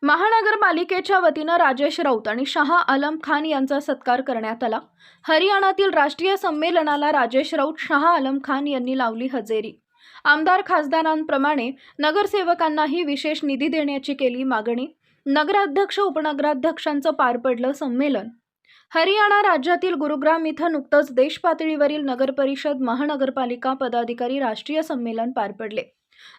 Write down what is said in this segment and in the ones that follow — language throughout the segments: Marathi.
महानगरपालिकेच्या वतीनं राजेश राऊत आणि शाह आलम खान यांचा सत्कार करण्यात आला। हरियाणातील राष्ट्रीय संमेलनाला राजेश राऊत, शाह आलम खान यांनी लावली हजेरी। आमदार खासदारांप्रमाणे नगरसेवकांनाही विशेष निधी देण्याची केली मागणी। नगराध्यक्ष उपनगराध्यक्षांचं पार पडलं संमेलन। हरियाणा राज्यातील गुरुग्राम इथं नुकतंच देशपातळीवरील नगरपरिषद महानगरपालिका पदाधिकारी राष्ट्रीय संमेलन पार पडले।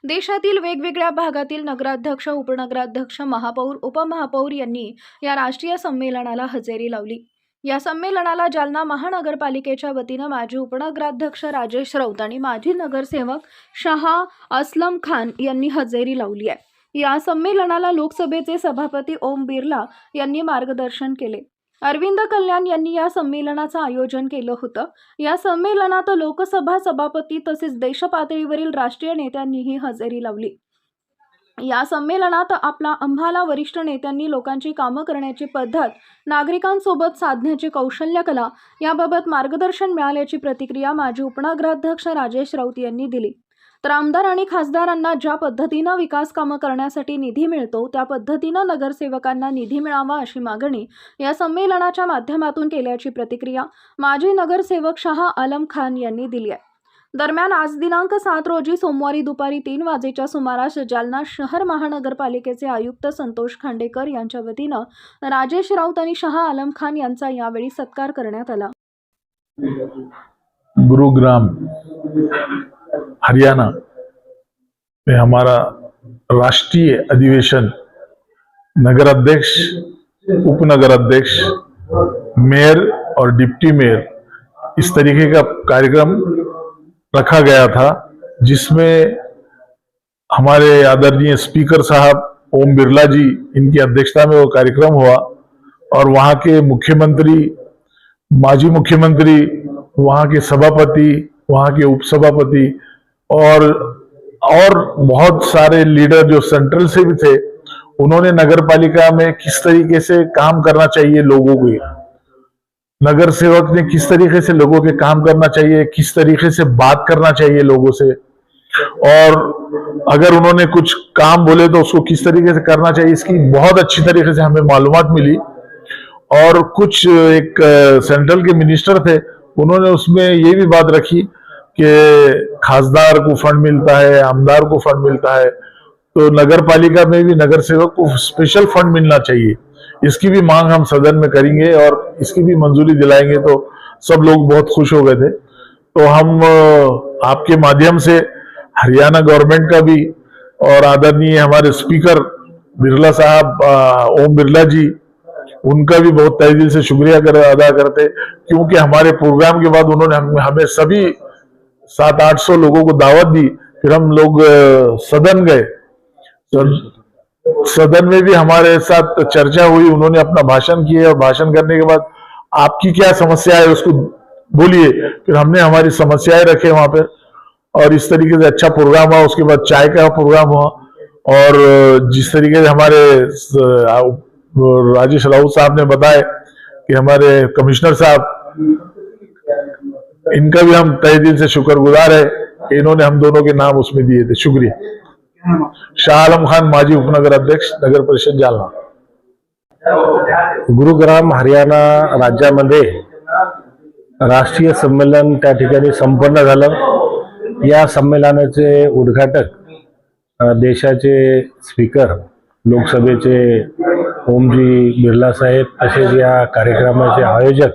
देशातील वेगवेगळ्या भागातील नगराध्यक्ष, उपनगराध्यक्ष, महापौर, उपमहापौर यांनी या राष्ट्रीय संमेलनाला हजेरी लावली। या संमेलनाला जालना महानगरपालिकेच्या वतीनं माजी उपनगराध्यक्ष राजेश राऊत आणि माजी नगरसेवक शाह आलम खान यांनी हजेरी लावली आहे। या संमेलनाला लोकसभेचे सभापती ओम बिर्ला यांनी मार्गदर्शन केले। अरविंद कल्याण यांनी या संमेलनाचं आयोजन केलं होतं। या संमेलनात लोकसभा सभापती तसेच देशपातळीवरील राष्ट्रीय नेत्यांनीही हजेरी लावली। या संमेलनात आम्हाला वरिष्ठ नेत्यांनी लोकांची कामं करण्याची पद्धत, नागरिकांसोबत साधण्याची कौशल्य कला याबाबत मार्गदर्शन मिळाल्याची प्रतिक्रिया माजी उपनगराध्यक्ष राजेश राऊत यांनी दिली। तर आमदार आणि खासदारांना ज्या पद्धतीनं विकास कामं करण्यासाठी निधी मिळतो त्या पद्धतीनं नगरसेवकांना निधी मिळावा अशी मागणी या संमेलनाच्या माध्यमातून केल्याची प्रतिक्रिया माजी नगरसेवक शाह आलम खान यांनी दिली आहे। दरम्यान आज दिनांक 7 रोजी सोमवारी दुपारी 3 वाजेच्या सुमारास जालना शहर महानगरपालिकेचे आयुक्त संतोष खांडेकर यांच्या वतीनं राजेश राऊत आणि शाह आलम खान यांचा यावेळी सत्कार करण्यात आला। गुरुग्राम हरियाणा में हमारा राष्ट्रीय अधिवेशन नगराध्यक्ष, उपनगराध्यक्ष, मेयर और डिप्टी मेयर इस तरीके का कार्यक्रम रखा गया था, जिसमें हमारे आदरणीय स्पीकर साहब ओम बिरला जी इनकी अध्यक्षता में वो कार्यक्रम हुआ और वहाँ के मुख्यमंत्री, माजी मुख्यमंत्री, वहाँ के सभापति, वहाँ के उपसभापति और बहुत सारे लीडर जो सेंट्रल से भी थे, उन्होंने नगरपालिका में किस तरीके से काम करना चाहिए, लोगों को नगर सेवक ने किस तरीके से लोगों के काम करना चाहिए, किस तरीके से बात करना चाहिए लोगों से, और अगर उन्होंने कुछ काम बोले तो उसको किस तरीके से करना चाहिए, इसकी बहुत अच्छी तरीके से हमें मालूमात मिली। और कुछ एक सेंट्रल के मिनिस्टर थे, उन्होंने उसमें ये भी बात रखी कि खासदार को फंड मिलता है, आमदार को फंड मिलता है, तो नगर पालिका में भी नगर सेवक को स्पेशल फंड मिलना चाहिए। इसकी भी मांग हम सदन में करेंगे और इसकी भी मंजूरी दिलाएंगे। तो सब लोग बहुत खुश हो गए थे। तो हम आपके माध्यम से हरियाणा गवर्नमेंट का भी और आदरणीय हमारे स्पीकर बिरला साहब, ओम बिरला जी, उनका भी बहुत तहे दिल से शुक्रिया अदा करते, क्योंकि हमारे प्रोग्राम के बाद उन्होंने हमें सभी 700-800 लोगों को दावत दी। फिर हम लोग सदन गए, सदन में भी हमारे साथ चर्चा हुई, उन्होंने अपना भाषण किया और भाषण करने के बाद आपकी क्या समस्या है उसको बोलिए। फिर हमने हमारी समस्याएं रखे वहां पे और इस तरीके से अच्छा प्रोग्राम हुआ। उसके बाद चाय का प्रोग्राम हुआ और जिस तरीके से हमारे राजेश राउत साहब ने बताया कि हमारे कमिश्नर साहब, इनका भी हम तहे दिल से शुक्रगुजार है कि इन्होंने हम दोनों के नाम उसमें दिए थे। शुक्रिया। शाह आलम खान, माजी उपनगर अध्यक्ष, नगर परिषद जालना। गुरुग्राम हरियाणा राज्यामध्ये राष्ट्रीय संमेलन त्या ठिकाणी संपन्न झालं। या संमेलनाचे उद्घाटक देशाचे स्पीकर लोकसभेचे ओमजी बिर्ला साहेब, तसेच या कार्यक्रमाचे आयोजक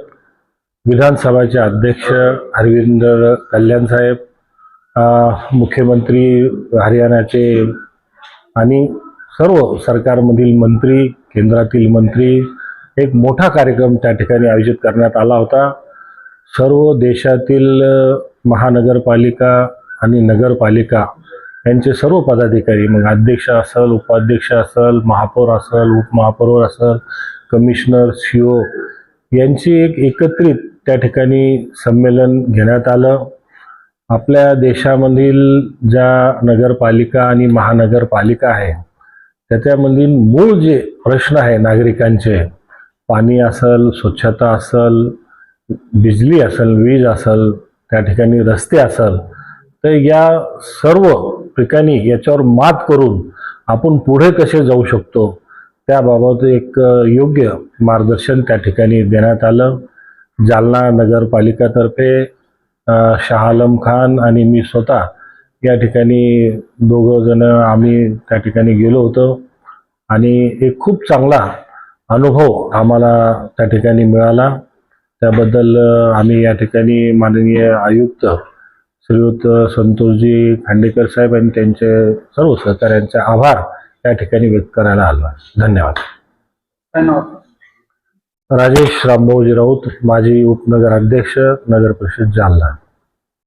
विधानसभाचे अध्यक्ष अरविंद कल्याण साहेब, मुख्यमंत्री हरियाणाचे आणि सर्व सरकारमधील मंत्री, केंद्रातील मंत्री, एक मोठा कार्यक्रम त्या ठिकाणी आयोजित करण्यात आला होता। सर्व देशातील महानगरपालिका आणि नगरपालिका यांचे सर्व पदाधिकारी, मग अध्यक्ष असेल, उपाध्यक्ष असेल, महापौर असेल, उपमहापौर असेल, कमिशनर, सीओ यांची एक एकत्रित त्या ठिकाणी संमेलन घेण्यात आलं। आपल्या देशामधील ज्या नगरपालिका आणि महानगरपालिका आहे त्याच्यामधील मूळ जे प्रश्न आहे नागरिकांचे, पाणी असेल, स्वच्छता असेल, बिजली असेल, वीज असेल, त्या ठिकाणी रस्ते असेल, तर या सर्व ठिकाणी याच्यावर मात करून आपण पुढे कसे जाऊ शकतो त्याबाबत एक योग्य मार्गदर्शन त्या ठिकाणी देण्यात आलं. जालना नगरपालिकातर्फे शाह आलम खान आणि मी स्वतः या ठिकाणी दोघं जण आम्ही त्या ठिकाणी गेलो होतो आणि एक खूप चांगला अनुभव आम्हाला त्या ठिकाणी मिळाला. त्याबद्दल आम्ही या ठिकाणी माननीय आयुक्त श्रीयुत संतोषजी खांडेकर साहेब आणि त्यांचे सर्व सहकाऱ्यांचे आभार या ठिकाणी व्यक्त करायला आलो आहे. धन्यवाद. राजेश रामभाऊजी राऊत, माजी उपनगराध्यक्ष, नगर परिषद जालना.